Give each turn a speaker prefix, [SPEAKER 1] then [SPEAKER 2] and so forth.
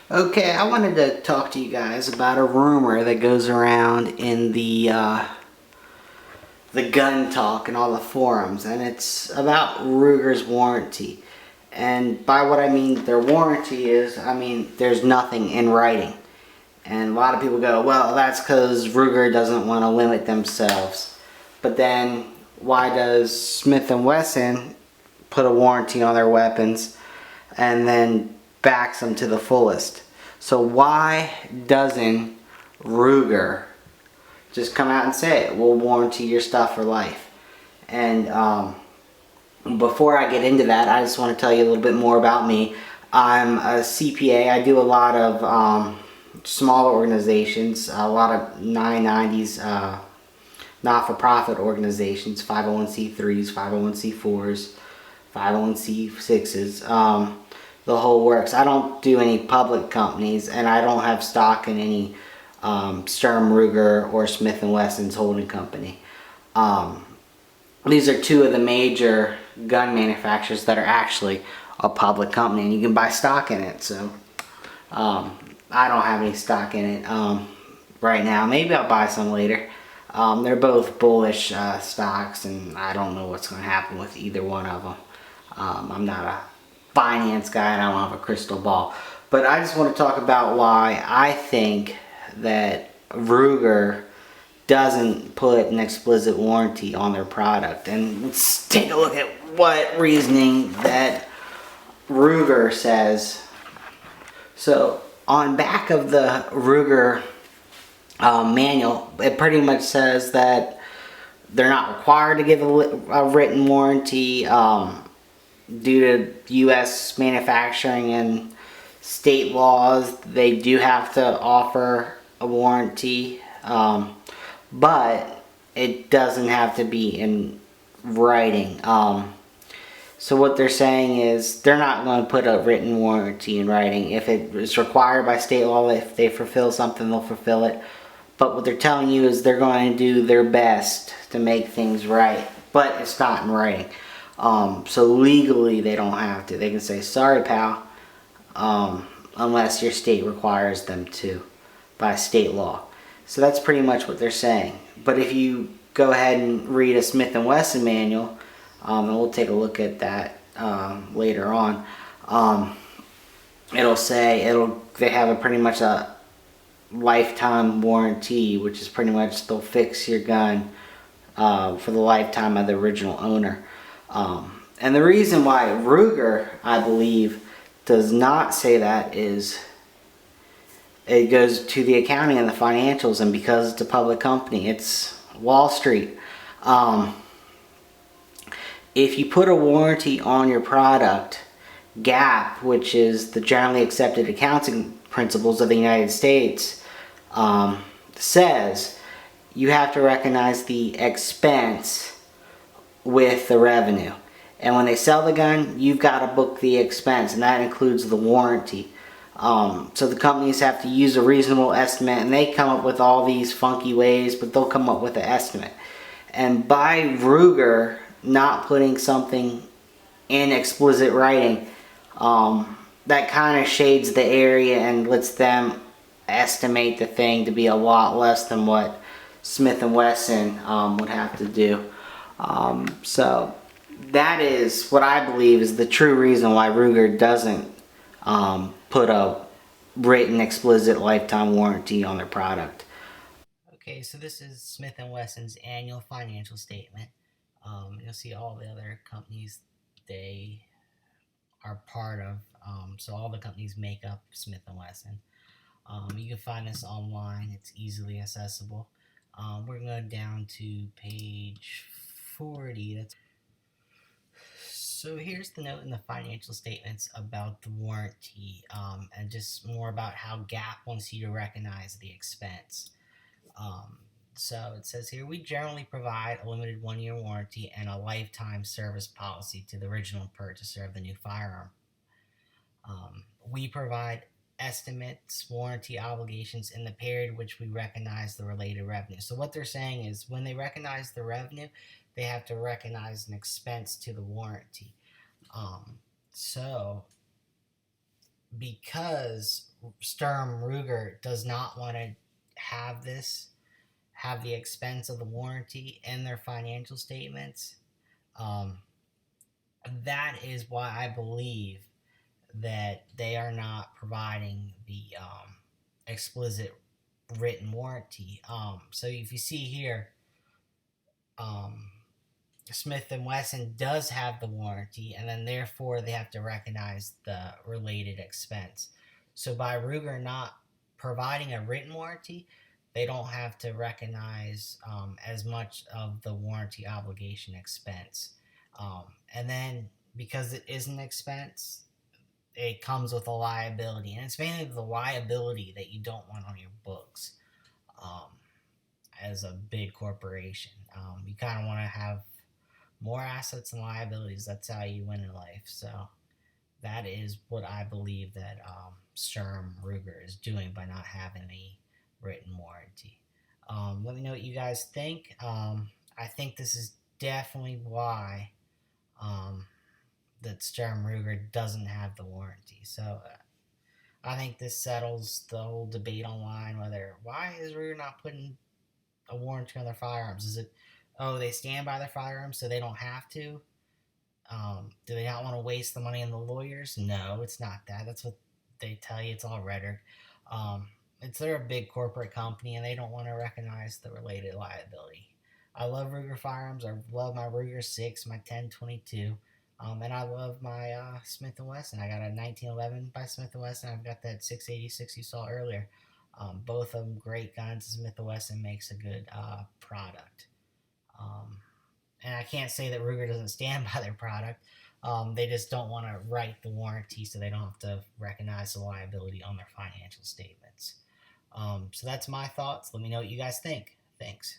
[SPEAKER 1] Okay, I wanted to talk to you guys about a rumor that goes around in the gun talk and all the forums, and it's about Ruger's warranty. And by what I mean their warranty is, I mean there's nothing in writing. And a lot of people go, well, that's because Ruger doesn't want to limit themselves. But then why does Smith& Wesson put a warranty on their weapons and then backs them to the fullest? So why doesn't Ruger just come out and say it? We'll warranty your stuff for life. And before I get into that, I just want to tell you a little bit more about me. I'm a CPA. I do a lot of smaller organizations, a lot of 990s, not-for-profit organizations, 501c3s, 501c4s, 501c6s, the whole works. I don't do any public companies, and I don't have stock in any Sturm Ruger or Smith & Wesson's holding company. These are two of the major gun manufacturers that are actually a public company, and you can buy stock in it. So I don't have any stock in it right now. Maybe I'll buy some later. They're both bullish stocks, and I don't know what's going to happen with either one of them. I'm not a finance guy, and I don't have a crystal ball. But I just want to talk about why I think that Ruger doesn't put an explicit warranty on their product. And let's take a look at what reasoning that Ruger says. So on back of the Ruger manual, it pretty much says that they're not required to give a written warranty due to U.S. manufacturing and state laws. They do have to offer a warranty, but it doesn't have to be in writing. So what they're saying is they're not going to put a written warranty in writing. If it is required by state law, if they fulfill something, they'll fulfill it. But what they're telling you is they're going to do their best to make things right. But it's not in writing. So legally, they don't have to. They can say, sorry, pal, unless your state requires them to by state law. So that's pretty much what they're saying. But if you go ahead and read a Smith & Wesson manual, and we'll take a look at that later on, it'll say they have a pretty much a lifetime warranty, which is pretty much they'll fix your gun for the lifetime of the original owner. And the reason why Ruger, I believe, does not say that is it goes to the accounting and the financials, and because it's a public company, it's Wall Street. If you put a warranty on your product, GAAP, which is the generally accepted accounting principles of the United States, says you have to recognize the expense with the revenue. And when they sell the gun, you've got to book the expense, and that includes the warranty. So the companies have to use a reasonable estimate, and they come up with all these funky ways, but they'll come up with an estimate. And by Ruger not putting something in explicit writing, that kind of shades the area and lets them estimate the thing to be a lot less than what Smith & Wesson would have to do. So that is what I believe is the true reason why Ruger doesn't put a written explicit lifetime warranty on their product. Okay, so this is Smith & Wesson's annual financial statement. You'll see all the other companies they are part of. So all the companies make up Smith & Wesson. You can find this online. It's easily accessible. We're going down to page 40. So here's the note in the financial statements about the warranty, and just more about how GAAP wants you to recognize the expense. So it says here, we generally provide a limited 1-year warranty and a lifetime service policy to the original purchaser of the new firearm. We provide estimates, warranty obligations in the period which we recognize the related revenue. So what they're saying is when they recognize the revenue, they have to recognize an expense to the warranty. So because Sturm Ruger does not want to have this, have the expense of the warranty in their financial statements. Um, that is why I believe that they are not providing the explicit written warranty. So if you see here, um, Smith and Wesson does have the warranty, and then therefore they have to recognize the related expense. So by Ruger not providing a written warranty, they don't have to recognize as much of the warranty obligation expense. And then because it is an expense, it comes with a liability, and it's mainly the liability that you don't want on your books. Um, as a big corporation, you kind of want to have more assets and liabilities. That's how you win in life. So that is what I believe that Sturm Ruger is doing by not having a written warranty. Let me know what you guys think. I think this is definitely why um, that Sturm Ruger doesn't have the warranty. So I think this settles the whole debate online whether why is Ruger not putting a warranty on their firearms? Is it, oh, they stand by their firearms so they don't have to? Do they not want to waste the money on the lawyers? No, it's not that. That's what they tell you. It's all rhetoric. They're a big corporate company and they don't want to recognize the related liability. I love Ruger firearms. I love my Ruger 6, my 1022. And I love my Smith & Wesson. I got a 1911 by Smith & Wesson. I've got that 686 you saw earlier. Both of them great guns. Smith & Wesson makes a good product. And I can't say that Ruger doesn't stand by their product. They just don't want to write the warranty so they don't have to recognize the liability on their financial statements. So that's my thoughts. Let me know what you guys think. Thanks.